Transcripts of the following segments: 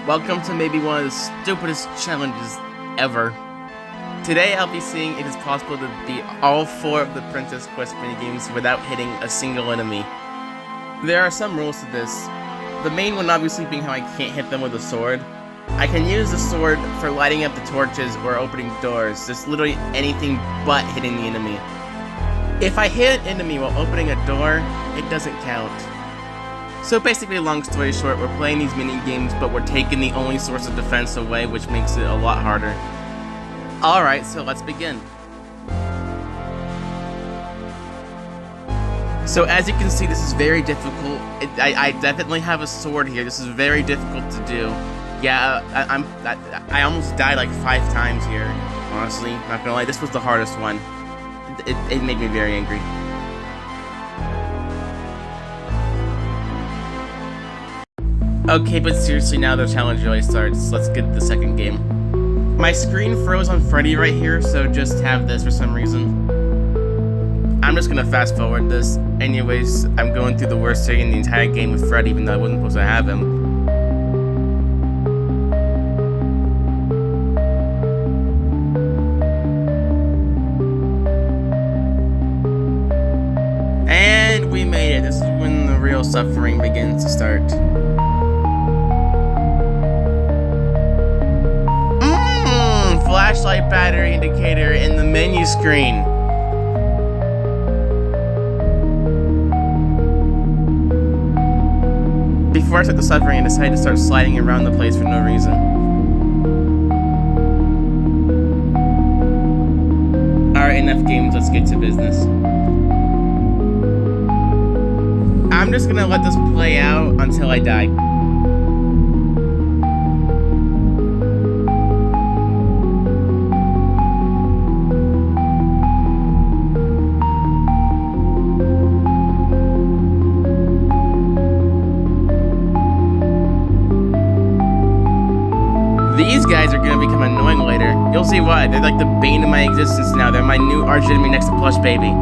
Welcome to maybe one of the stupidest challenges ever. Today I'll be seeing if it is possible to beat all 4 of the Princess Quest minigames without hitting a single enemy. There are some rules to this. The main one obviously being how I can't hit them with a sword. I can use the sword for lighting up the torches or opening doors, just literally anything but hitting the enemy. If I hit an enemy while opening a door, it doesn't count. So basically, long story short, we're playing these mini games, but we're taking the only source of defense away, which makes it a lot harder. Alright, so let's begin. So as you can see, this is very difficult. I definitely have a sword here. This is very difficult to do. Yeah, I almost died like 5 times here, honestly. Not gonna lie, this was the hardest one. It made me very angry. Okay, but seriously, now the challenge really starts. Let's get to the second game. My screen froze on Freddy right here, so just have this for some reason. I'm just gonna fast forward this. Anyways, I'm going through the worst thing in the entire game with Freddy, even though I wasn't supposed to have him. And we made it. This is when the real suffering begins to start. Flashlight battery indicator in the menu screen. Before I start the suffering, I decided to start sliding around the place for no reason. Alright, enough games, let's get to business. I'm just gonna let this play out until I die. These guys are gonna become annoying later. You'll see why. They're like the bane of my existence now. They're my new arch enemy next to Plush Baby.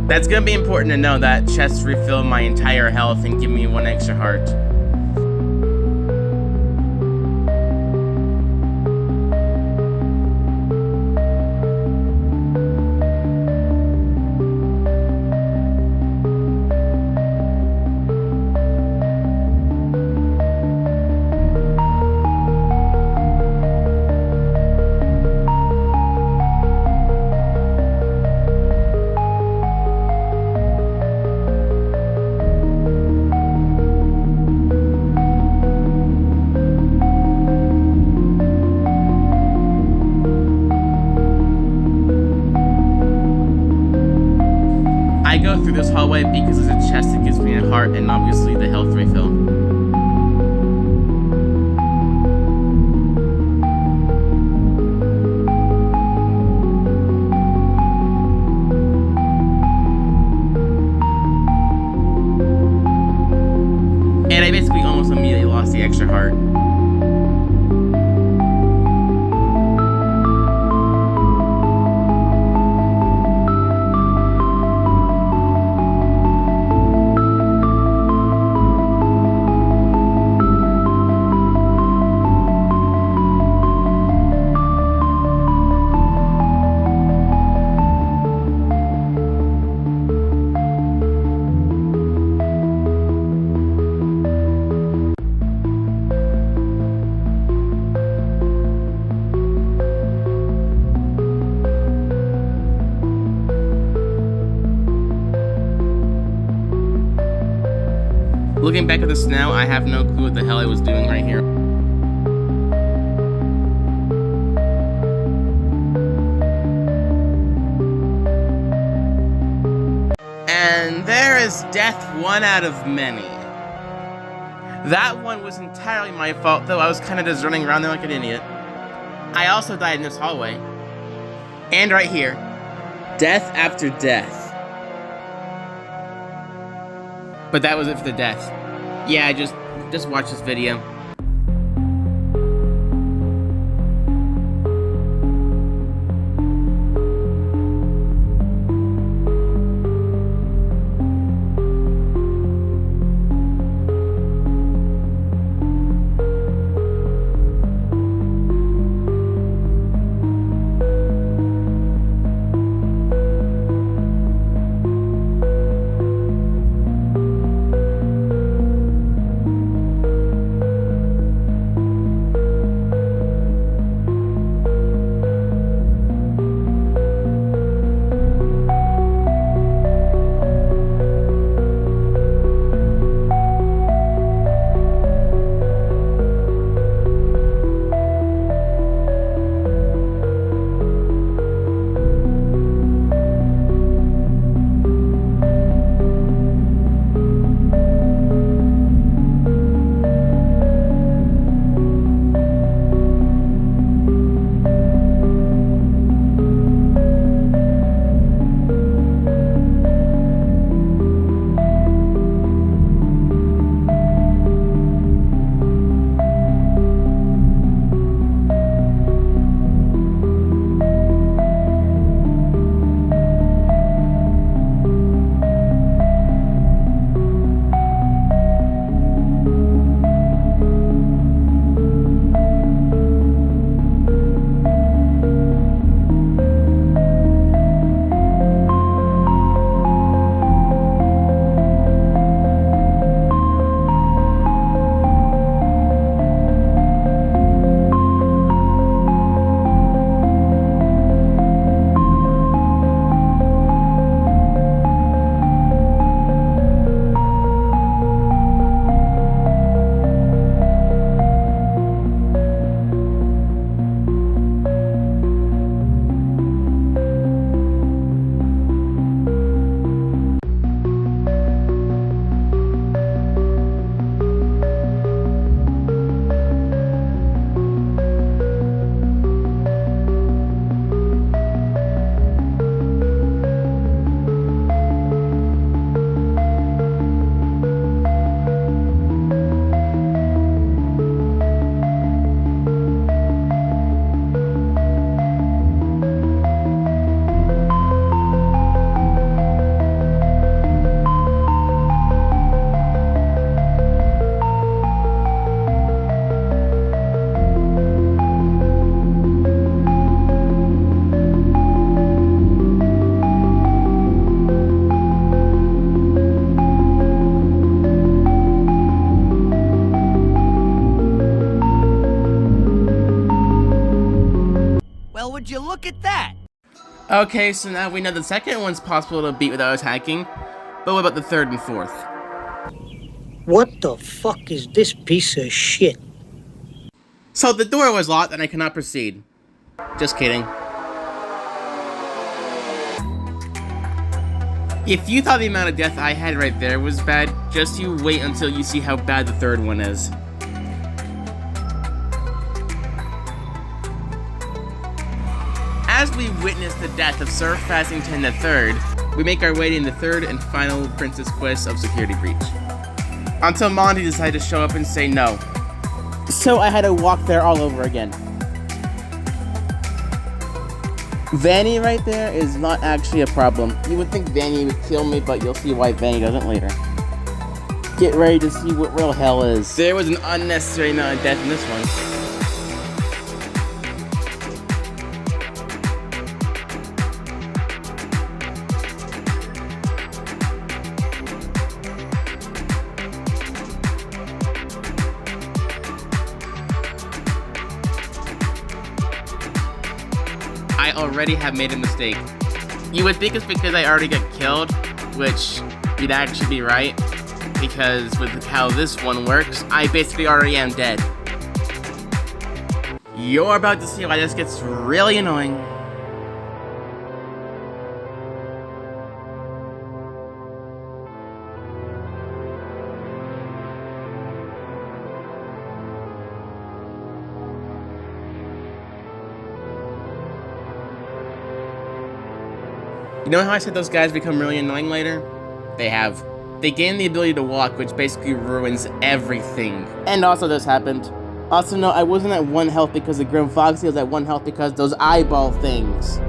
That's gonna be important to know that chests refill my entire health and give me 1 extra heart. I go through this hallway because there's a chest that gives me a heart and obviously the health refill. And I basically almost immediately lost the extra heart. Looking back at this now, I have no clue what the hell I was doing right here. And there is death 1 out of many. That one was entirely my fault, though I was kind of just running around there like an idiot. I also died in this hallway. And right here. Death after death. But that was it for the death. Yeah, just watch this video. Would you look at that? Okay, so now we know the second one's possible to beat without attacking, but what about the third and fourth? What the fuck is this piece of shit? So the door was locked and I cannot proceed. Just kidding. If you thought the amount of death I had right there was bad, just you wait until you see how bad the third one is. As we witness the death of Sir Fassington III, we make our way in the third and final Princess Quest of Security Breach. Until Monty decided to show up and say no. So I had to walk there all over again. Vanny right there is not actually a problem. You would think Vanny would kill me, but you'll see why Vanny doesn't later. Get ready to see what real hell is. There was an unnecessary amount of death in this one. I already have made a mistake. You would think it's because I already got killed, which you'd actually be right, because with how this one works, I basically already am dead. You're about to see why this gets really annoying. You know how I said those guys become really annoying later? They have. They gain the ability to walk, which basically ruins everything. And also this happened. Also, no, I wasn't at 1 health because of Grim Foxy, I was at 1 health because those eyeball things.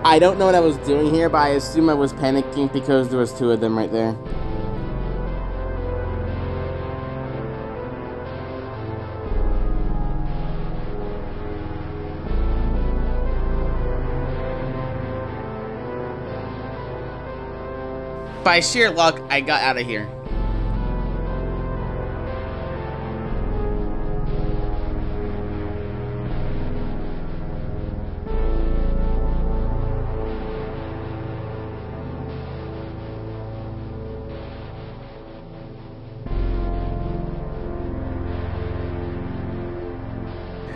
I don't know what I was doing here, but I assume I was panicking because there was 2 of them right there. By sheer luck, I got out of here.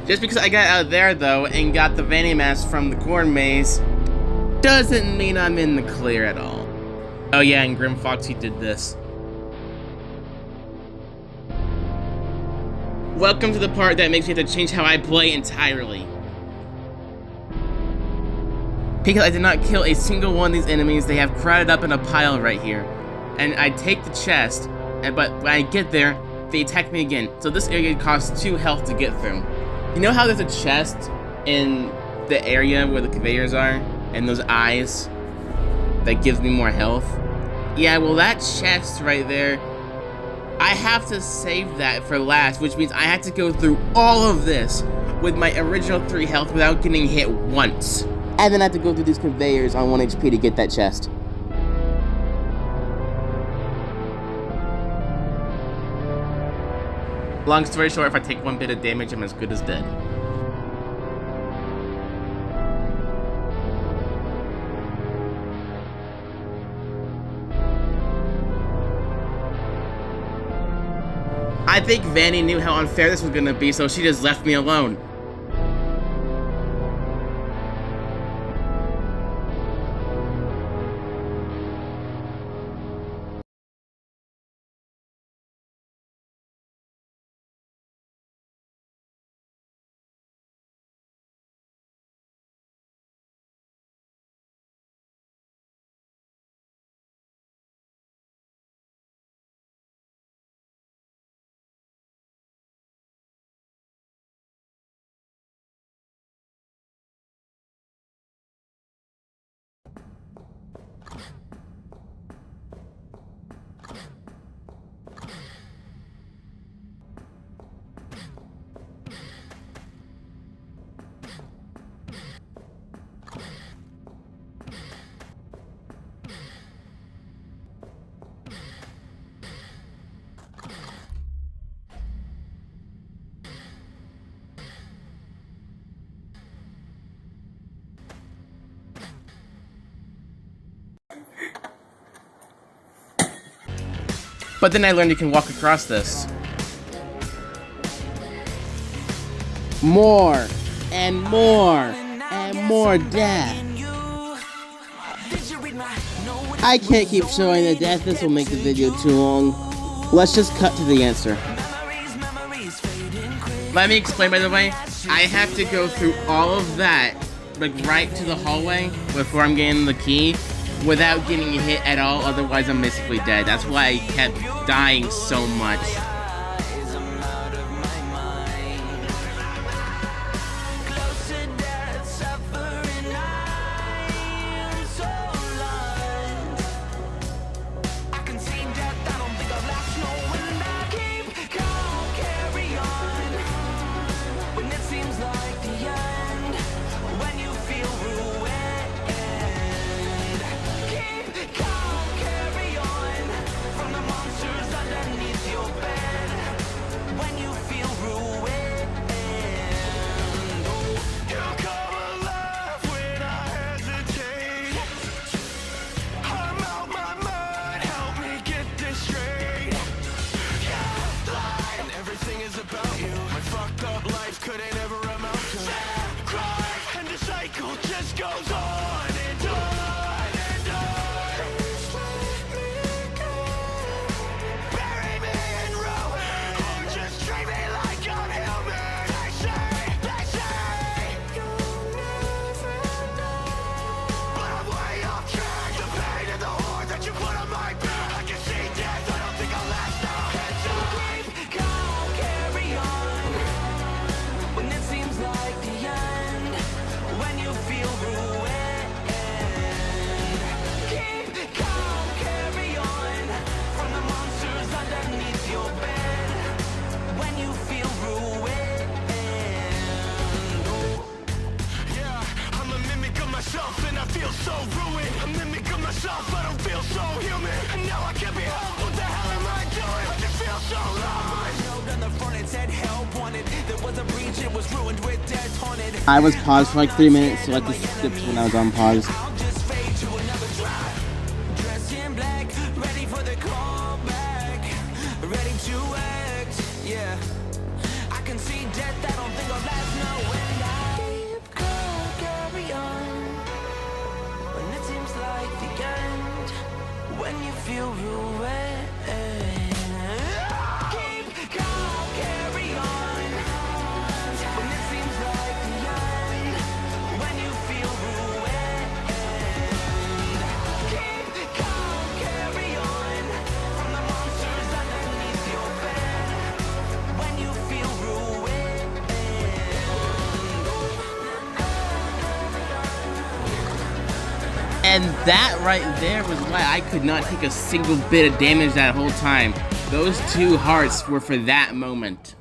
Just because I got out of there, though, and got the Vanny Mask from the corn maze, doesn't mean I'm in the clear at all. Oh yeah, and Grim Foxy did this. Welcome to the part that makes me have to change how I play entirely. Because I did not kill a single one of these enemies, they have crowded up in a pile right here. And I take the chest, but when I get there, they attack me again. So this area costs 2 health to get through. You know how there's a chest in the area where the conveyors are? And those eyes that gives me more health? Yeah, well that chest right there, I have to save that for last, which means I have to go through all of this with my original 3 health without getting hit once. And then I have to go through these conveyors on 1 HP to get that chest. Long story short, if I take 1 bit of damage, I'm as good as dead. I think Vanny knew how unfair this was gonna be, so she just left me alone. But then I learned you can walk across this. More and more and more death. I can't keep showing the death, this will make the video too long. Let's just cut to the answer. Let me explain, by the way. I have to go through all of that, like right to the hallway before I'm getting the key, without getting hit at all, otherwise I'm basically dead. That's why I kept dying so much. I was paused for like 3 minutes, so I just skipped when I was on pause. And that right there was why I could not take a single bit of damage that whole time. Those 2 hearts were for that moment.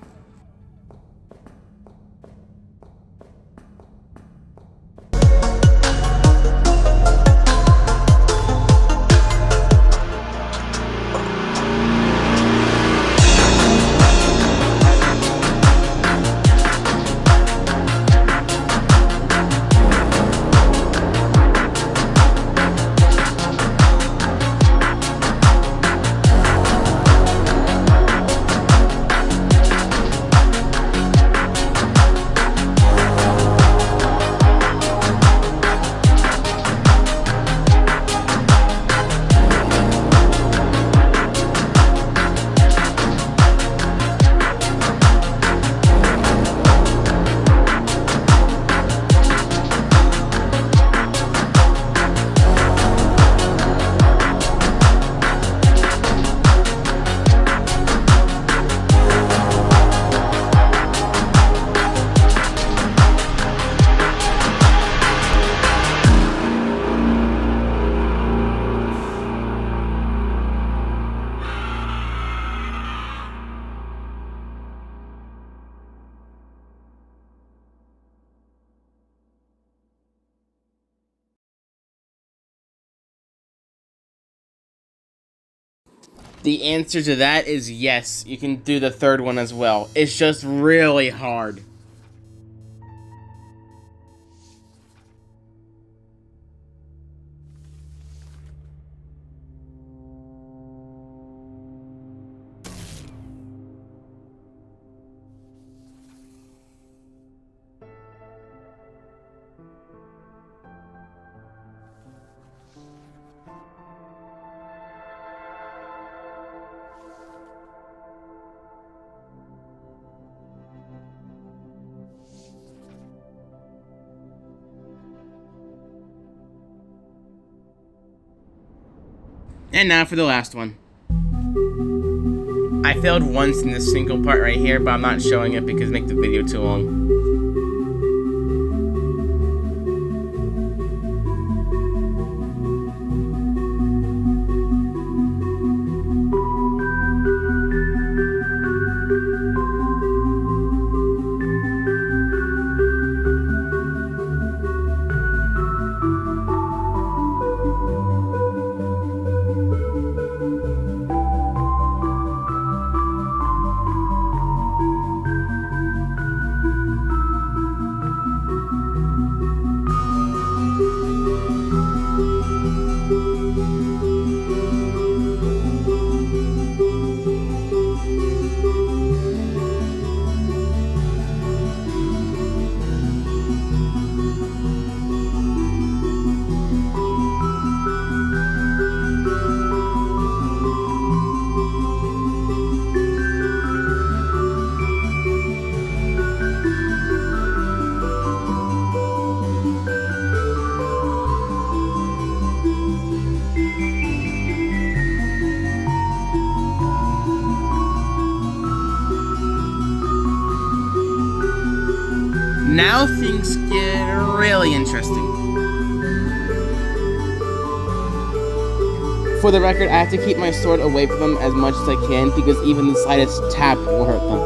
The answer to that is yes, you can do the 3rd one as well. It's just really hard. And now for the last one. I failed once in this single part right here, but I'm not showing it because it makes the video too long. Now things get really interesting. For the record, I have to keep my sword away from them as much as I can because even the slightest tap will hurt them.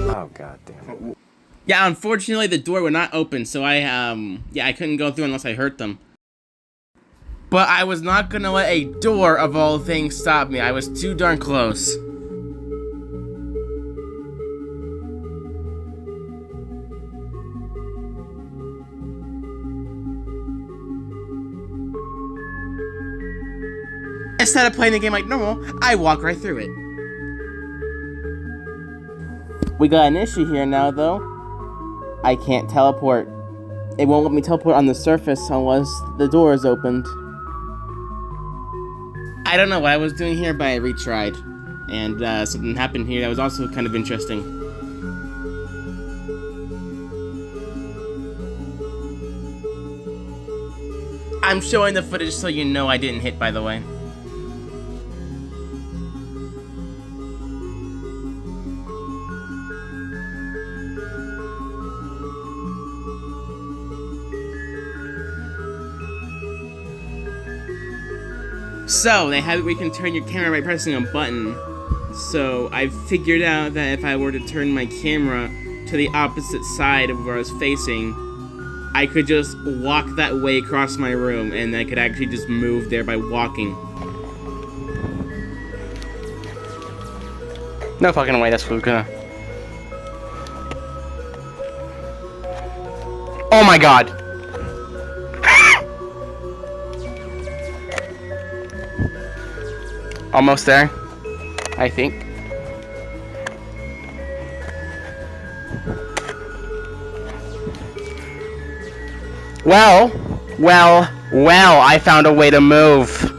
Oh, God damn it. Yeah, unfortunately the door would not open, so I couldn't go through unless I hurt them. But I was not gonna let a door of all things stop me. I was too darn close. Instead of playing the game like normal, I walk right through it. We got an issue here now, though. I can't teleport. It won't let me teleport on the surface unless the door is opened. I don't know what I was doing here, but I retried. And something happened here that was also kind of interesting. I'm showing the footage so you know I didn't hit, by the way. So, they have it where you can turn your camera by pressing a button. So, I figured out that if I were to turn my camera to the opposite side of where I was facing, I could just walk that way across my room, and I could actually just move there by walking. No fucking way, that's what we're gonna... Oh my god! Almost there, I think. Well, I found a way to move.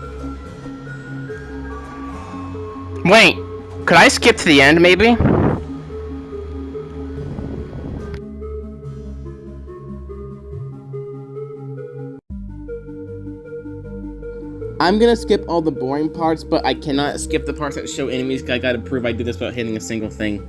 Wait, could I skip to the end, maybe? I'm gonna skip all the boring parts, but I cannot skip the parts that show enemies, because I gotta prove I did this without hitting a single thing.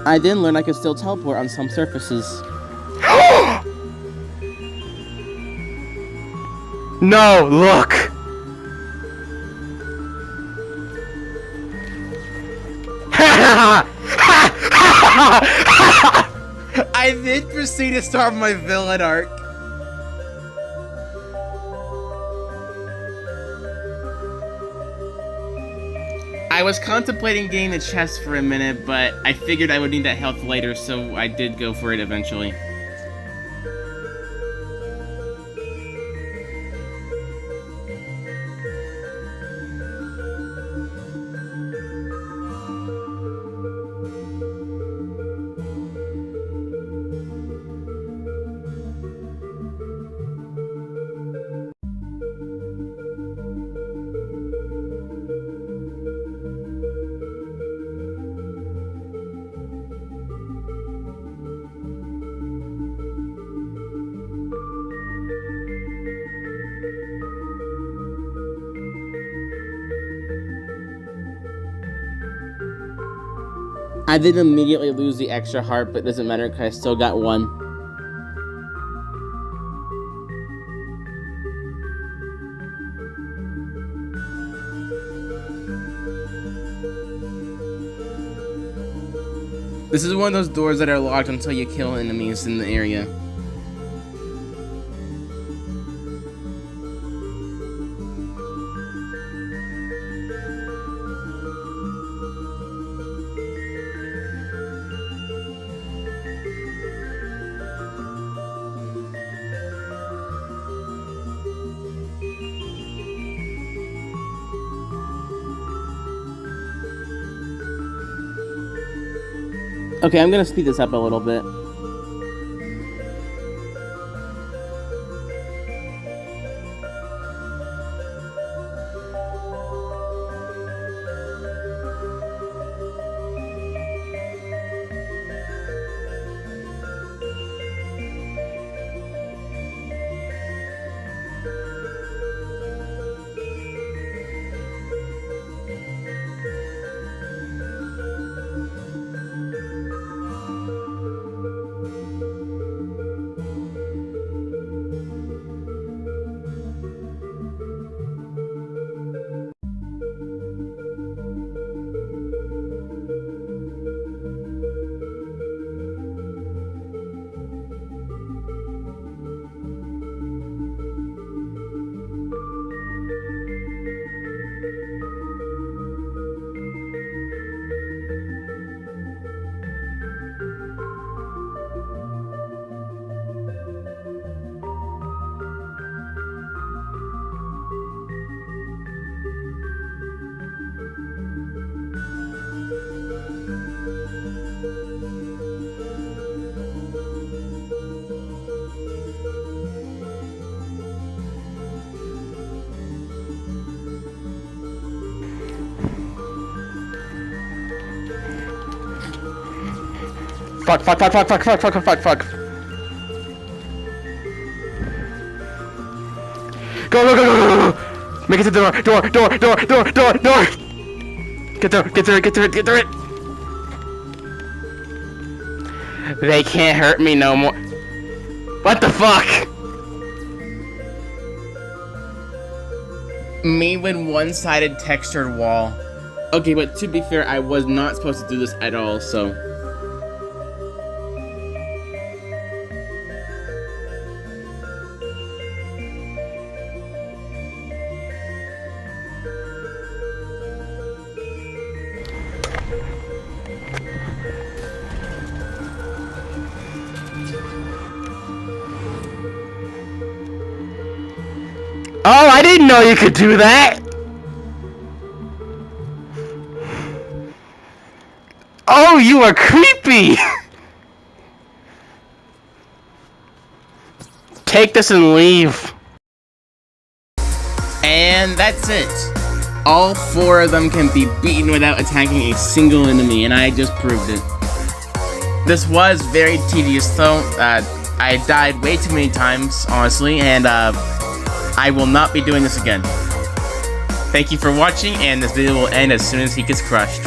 I didn't learn I could still teleport on some surfaces. No, look! I did proceed to start my villain arc. I was contemplating getting the chest for a minute, but I figured I would need that health later, so I did go for it eventually. I did immediately lose the extra heart, but it doesn't matter because I still got one. This is one of those doors that are locked until you kill enemies in the area. Okay, I'm gonna speed this up a little bit. Fuck. Go. Make it to the door. Get through it. They can't hurt me no more. What the fuck? Made with one-sided textured wall. Okay, but to be fair, I was not supposed to do this at all, so... Oh, I didn't know you could do that! Oh, you are creepy! Take this and leave. And that's it. All 4 of them can be beaten without attacking a single enemy, and I just proved it. This was very tedious though. I died way too many times, honestly, and I will not be doing this again. Thank you for watching, and this video will end as soon as he gets crushed.